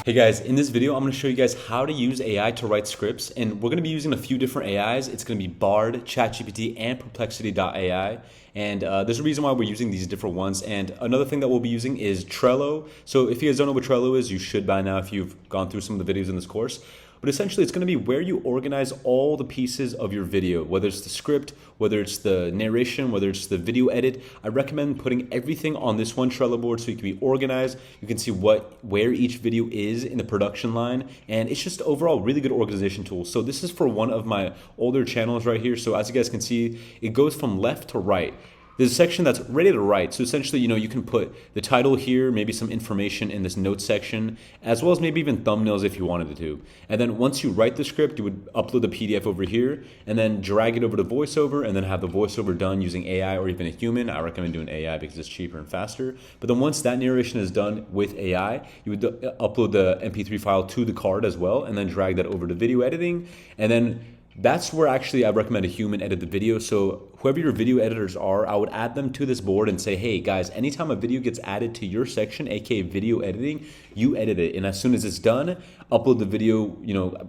Hey guys, in this video, I'm going to show you guys how to use AI to write scripts, and we're going to be using a few different AIs. It's going to be Bard, ChatGPT, and Perplexity.ai, and there's a reason why we're using these different ones. And another thing that we'll be using is Trello. So if you guys don't know what Trello is, you should by now if you've gone through some of the videos in this course. But essentially, it's going to be where you organize all the pieces of your video, whether it's the script, whether it's the narration, whether it's the video edit. I recommend putting everything on this one Trello board so you can be organized. You can see where each video is in the production line, and it's just overall really good organization tool. So this is for one of my older channels right here. So as you guys can see, it goes from left to right. There's a section that's ready to write. So essentially, you can put the title here, maybe some information in this notes section, as well as maybe even thumbnails if you wanted to. And then once you write the script, you would upload the PDF over here and then drag it over to VoiceOver and then have the VoiceOver done using AI or even a human. I recommend doing AI because it's cheaper and faster. But then once that narration is done with AI, you would upload the MP3 file to the card as well and then drag that over to video editing. And then that's where actually I recommend a human edit the video. So whoever your video editors are, I would add them to this board and say, hey guys, anytime a video gets added to your section, aka video editing, you edit it. And as soon as it's done, upload the video,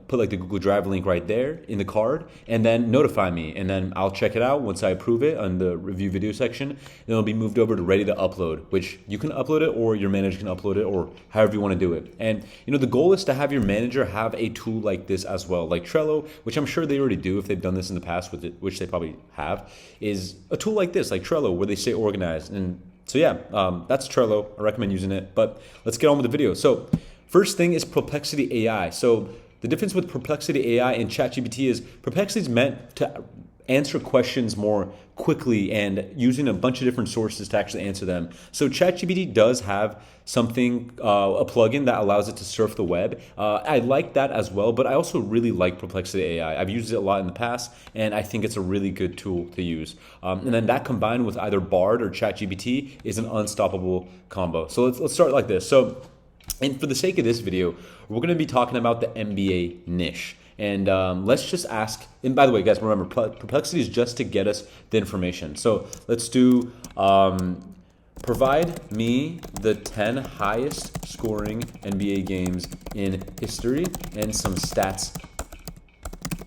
put like the Google Drive link right there in the card and then notify me. And then I'll check it out once I approve it on the review video section. Then it'll be moved over to ready to upload, which you can upload it or your manager can upload it or however you want to do it. And the goal is to have your manager have a tool like this as well, like Trello, which I'm sure they already do if they've done this in the past with it, which they probably have, is a tool like this, like Trello, where they stay organized. And so yeah, that's Trello. I recommend using it, but let's get on with the video. So first thing is Perplexity AI. So the difference with Perplexity AI and ChatGPT is Perplexity is meant to answer questions more quickly and using a bunch of different sources to actually answer them. So ChatGPT does have something, a plugin that allows it to surf the web. I like that as well, but I also really like Perplexity AI. I've used it a lot in the past, and I think it's a really good tool to use. And then that combined with either Bard or ChatGPT is an unstoppable combo. So let's start like this. And for the sake of this video, we're going to be talking about the MBA niche. And let's just ask, and by the way, guys, remember, Perplexity is just to get us the information. So let's do, provide me the 10 highest scoring NBA games in history and some stats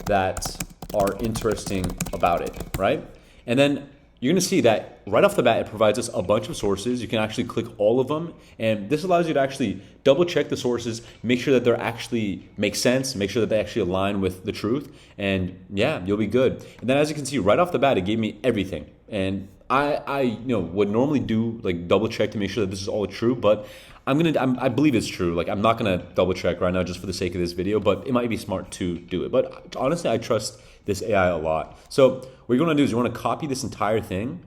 that are interesting about it, right? And then you're going to see that right off the bat, it provides us a bunch of sources. You can actually click all of them. And this allows you to actually double check the sources, make sure that they actually make sense, make sure that they actually align with the truth. And yeah, you'll be good. And then as you can see right off the bat, it gave me everything. And I would normally do like double check to make sure that this is all true, but I believe it's true. Like I'm not gonna double check right now just for the sake of this video, but it might be smart to do it. But honestly, I trust this AI a lot. So what you're gonna do is you wanna copy this entire thing.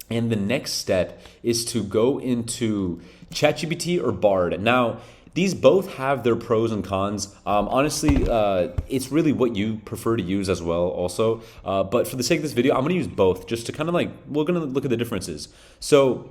And the next step is to go into ChatGPT or Bard. Now, these both have their pros and cons. Honestly, it's really what you prefer to use as well also. But for the sake of this video, I'm gonna use both just to kind of we're gonna look at the differences. So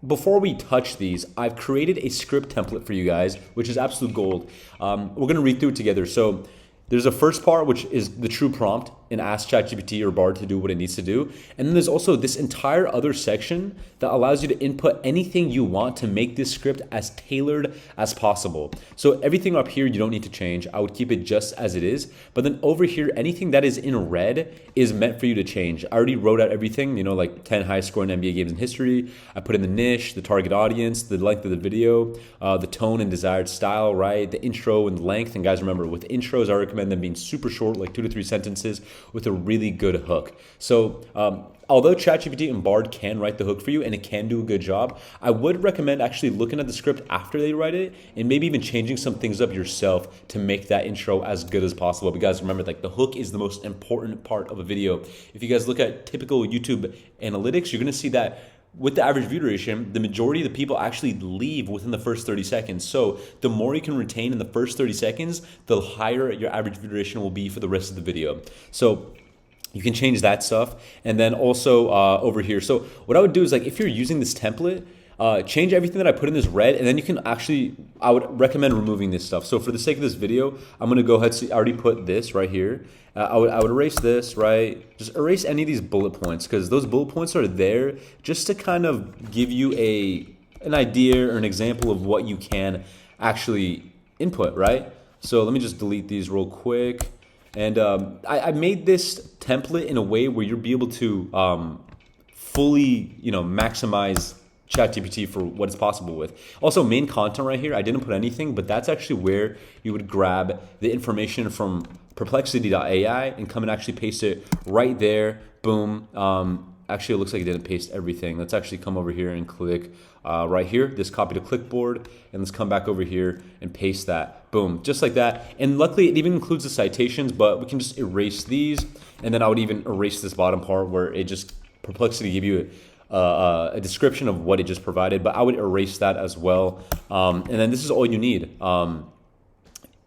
before we touch these, I've created a script template for you guys, which is absolute gold. We're gonna read through it together. So there's a first part, which is the true prompt, and ask ChatGPT or Bard to do what it needs to do. And then there's also this entire other section that allows you to input anything you want to make this script as tailored as possible. So everything up here, you don't need to change. I would keep it just as it is. But then over here, anything that is in red is meant for you to change. I already wrote out everything, like 10 highest scoring NBA games in history. I put in the niche, the target audience, the length of the video, the tone and desired style, right? The intro and length. And guys, remember, with intros, I recommend them being super short, like 2 to 3 sentences with a really good hook. So although ChatGPT and Bard can write the hook for you and it can do a good job, I would recommend actually looking at the script after they write it and maybe even changing some things up yourself to make that intro as good as possible. But guys, remember, the hook is the most important part of a video. If you guys look at typical YouTube analytics, you're gonna see that with the average view duration, the majority of the people actually leave within the first 30 seconds. So the more you can retain in the first 30 seconds, the higher your average view duration will be for the rest of the video. So you can change that stuff. And then also over here. So what I would do is if you're using this template, change everything that I put in this red, and then you can actually, I would recommend removing this stuff. So for the sake of this video, I'm gonna go ahead, see, I already put this right here. I would erase this, right? Just erase any of these bullet points because those bullet points are there just to kind of give you an idea or an example of what you can actually input, right? So let me just delete these real quick. And I made this template in a way where you'll be able to fully, maximize ChatGPT for what it's possible with. Also, main content right here, I didn't put anything, but that's actually where you would grab the information from Perplexity.ai and come and actually paste it right there. Boom. Actually, it looks like it didn't paste everything. Let's actually come over here and click right here, this copy to clipboard, and let's come back over here and paste that. Boom, just like that. And luckily, it even includes the citations, but we can just erase these, and then I would even erase this bottom part where it just Perplexity give you a description of what it just provided, but I would erase that as well. And then this is all you need.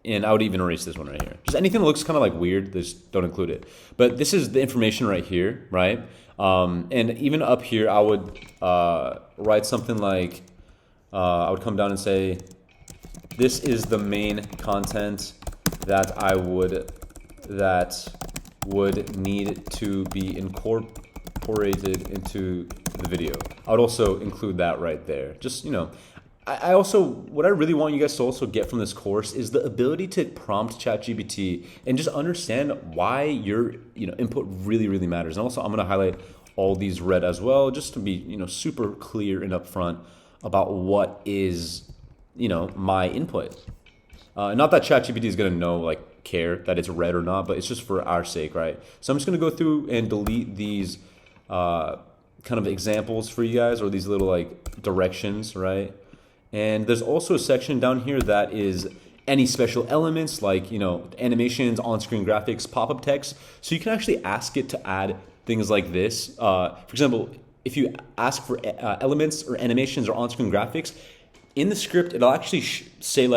And I would even erase this one right here. Just anything that looks kind of like weird, just don't include it. But this is the information right here, right? And even up here, I would write something like, I would come down and say, this is the main content that would need to be incorporated into the video. I would also include that right there. Just, I also, what I really want you guys to also get from this course is the ability to prompt ChatGPT and just understand why your input really, really matters. And also, I'm gonna highlight all these red as well, just to be super clear and upfront about what is my input. Not that ChatGPT is gonna care that it's red or not, but it's just for our sake, right? So I'm just gonna go through and delete these kind of examples for you guys, or these little directions, right? And there's also a section down here that is any special elements like, animations, on-screen graphics, pop-up text. So you can actually ask it to add things like this. For example, if you ask for elements or animations or on-screen graphics, in the script, it'll actually say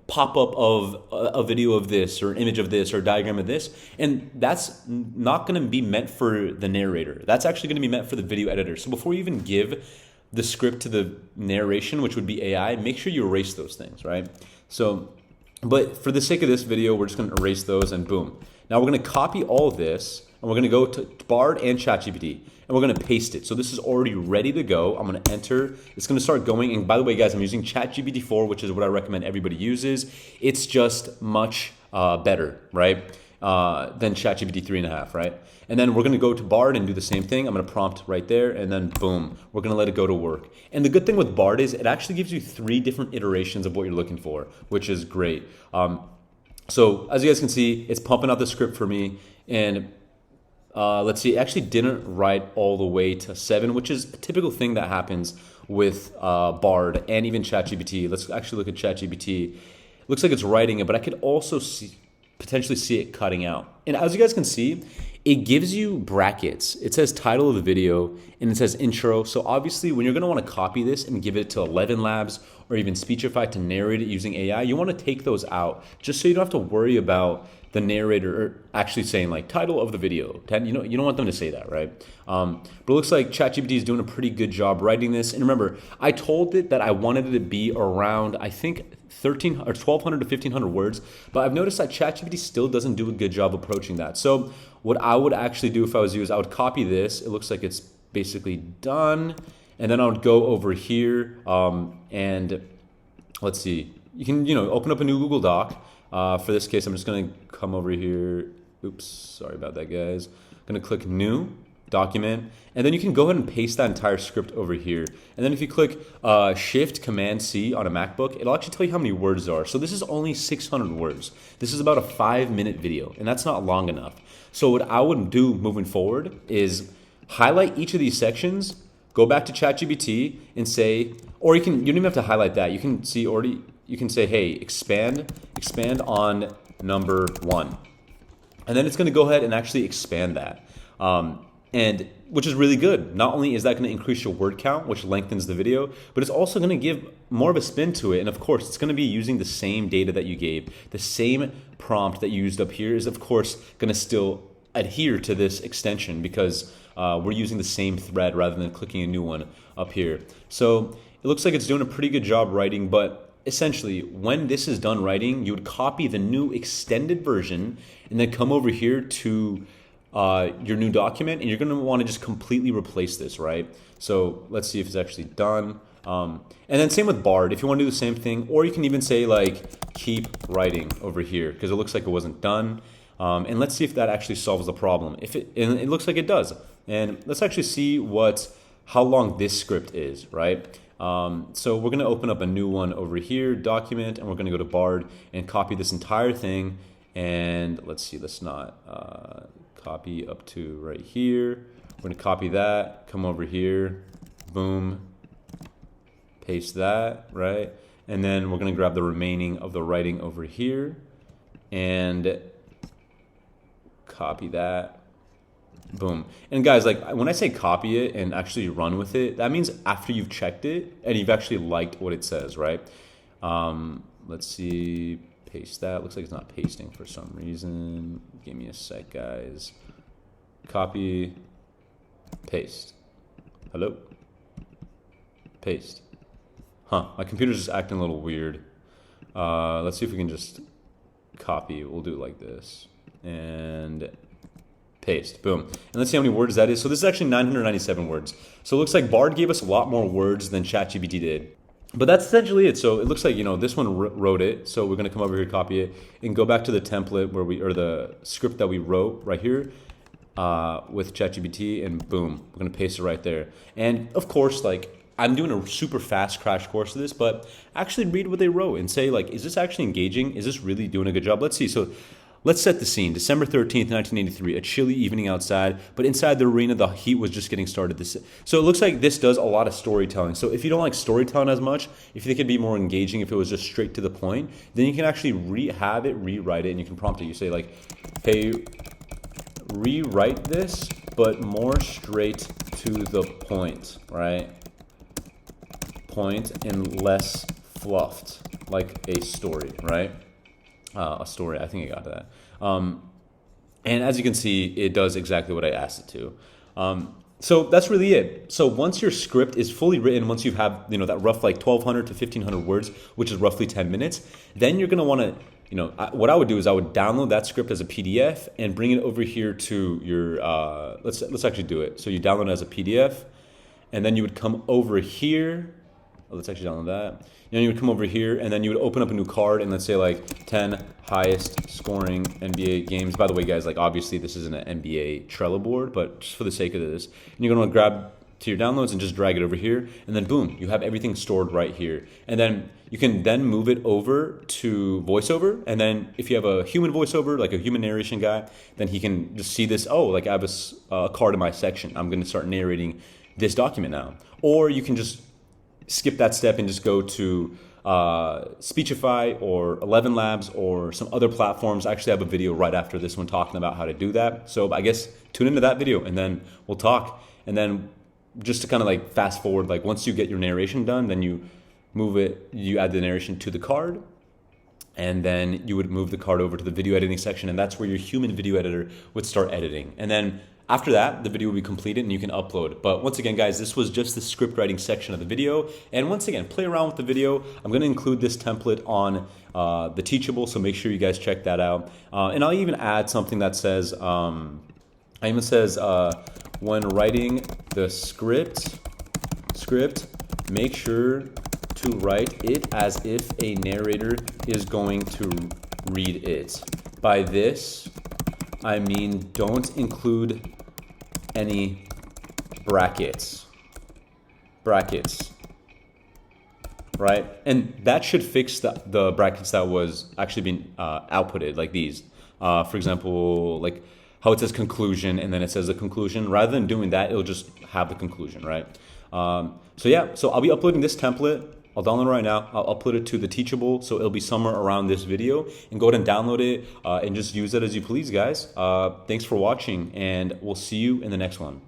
pop-up of a video of this or image of this or diagram of this. And that's not gonna be meant for the narrator. That's actually gonna be meant for the video editor. So before you even give the script to the narration, which would be AI, make sure you erase those things, right? So, but for the sake of this video, we're just gonna erase those and boom. Now we're gonna copy all of this and we're gonna go to Bard and ChatGPT and we're gonna paste it. So this is already ready to go. I'm gonna enter, it's gonna start going. And by the way, guys, I'm using ChatGPT 4, which is what I recommend everybody uses. It's just much better, right? Than ChatGPT 3.5, right? And then we're gonna go to Bard and do the same thing. I'm gonna prompt right there and then boom, we're gonna let it go to work. And the good thing with Bard is it actually gives you 3 different iterations of what you're looking for, which is great. So as you guys can see, it's pumping out the script for me. And let's see, it actually didn't write all the way to 7, which is a typical thing that happens with Bard and even ChatGPT. Let's actually look at ChatGPT. Looks like it's writing it, but I could also potentially see it cutting out. And as you guys can see, it gives you brackets. It says title of the video and it says intro. So obviously when you're gonna wanna copy this and give it to 11 Labs or even Speechify to narrate it using AI, you wanna take those out just so you don't have to worry about the narrator actually saying title of the video. You don't want them to say that, right? But it looks like ChatGPT is doing a pretty good job writing this. And remember, I told it that I wanted it to be around, I think 1,300 or 1,200 to 1,500 words, but I've noticed that ChatGPT still doesn't do a good job approaching that. So what I would actually do if I was you is I would copy this. It looks like it's basically done. And then I would go over here and let's see, you can, open up a new Google Doc. For this case, I'm just gonna come over here. Oops, sorry about that, guys. I'm gonna click new document, and then you can go ahead and paste that entire script over here. And then if you click Shift Command C on a MacBook, it'll actually tell you how many words there are. So this is only 600 words. This is about a 5-minute video, and that's not long enough. So what I would do moving forward is highlight each of these sections, go back to ChatGPT and say, or you don't even have to highlight that. You can see already. You can say, hey, expand on number 1. And then it's gonna go ahead and actually expand that. And which is really good. Not only is that gonna increase your word count, which lengthens the video, but it's also gonna give more of a spin to it. And of course, it's gonna be using the same data that you gave. The same prompt that you used up here is of course gonna still adhere to this extension because we're using the same thread rather than clicking a new one up here. So it looks like it's doing a pretty good job writing, but essentially, when this is done writing, you would copy the new extended version and then come over here to your new document, and you're gonna wanna just completely replace this, right? So let's see if it's actually done. And then same with Bard, if you want to do the same thing, or you can even say like keep writing over here because it looks like it wasn't done. And let's see if that actually solves the problem. And it looks like it does. And let's actually see how long this script is, right? So we're going to open up a new one over here, document, and we're going to go to Bard and copy this entire thing. And let's see, let's not copy up to right here. We're going to copy that, come over here, boom, paste that, right? And then we're going to grab the remaining of the writing over here and copy that, boom. And guys, like when I say copy it and actually run with it, that means after you've checked it and you've actually liked what it says, right? Let's see, paste that. Looks like it's not pasting for some reason. Give me a sec, guys. Copy, paste. Hello? Paste. Huh, my computer's just acting a little weird. Let's see if we can just copy. We'll do it like this. And paste, boom. And let's see how many words that is. So this is actually 997 words. So it looks like Bard gave us a lot more words than ChatGPT did. But that's essentially it. So it looks like, this one wrote it. So we're going to come over here, copy it, and go back to the template or the script that we wrote right here with ChatGPT, and boom, we're going to paste it right there. And of course, like, I'm doing a super fast crash course of this, but actually read what they wrote and say, like, is this actually engaging? Is this really doing a good job? Let's see. So let's set the scene. December 13th, 1983, a chilly evening outside, but inside the arena, the heat was just getting started. So it looks like this does a lot of storytelling. So if you don't like storytelling as much, if you think it'd be more engaging if it was just straight to the point, then you can actually rewrite it, and you can prompt it. You say like, hey, rewrite this, but more straight to the point, right? Point and less fluffed, like a story, right? A story, I think I got that. And as you can see, it does exactly what I asked it to. So that's really it. So once your script is fully written, once you have that rough like 1,200 to 1,500 words, which is roughly 10 minutes, then you're gonna want to, what I would do is I would download that script as a PDF and bring it over here to your. Let's actually do it. So you download it as a PDF, and then you would come over here. Let's actually download that. You would come over here, and then you would open up a new card, and let's say like 10 highest scoring NBA games. By the way, guys, like obviously this isn't an NBA Trello board, but just for the sake of this, and you're gonna grab to your downloads and just drag it over here, and then boom, you have everything stored right here. And then you can then move it over to voiceover, and then if you have a human voiceover, like a human narration guy, then he can just see this, oh, like I have a card in my section. I'm gonna start narrating this document now. Or you can just skip that step and just go to Speechify or 11 Labs or some other platforms. I actually have a video right after this one talking about how to do that. So I guess tune into that video and then we'll talk. And then just to kind of like fast forward, like once you get your narration done, then you add the narration to the card, and then you would move the card over to the video editing section, and that's where your human video editor would start editing. And then after that, the video will be completed and you can upload. But once again, guys, this was just the script writing section of the video. And once again, play around with the video. I'm gonna include this template on the Teachable, so make sure you guys check that out. And I'll even add something that says, when writing the script, make sure to write it as if a narrator is going to read it. By this, I mean don't include any brackets, right? And that should fix the brackets that was actually being outputted, like these. For example, like how it says conclusion and then it says the conclusion. Rather than doing that, it'll just have the conclusion, right? So yeah, so I'll be uploading this template. I'll download it right now. I'll upload it to the Teachable, so it'll be somewhere around this video. And go ahead and download it and just use it as you please, guys. Thanks for watching, and we'll see you in the next one.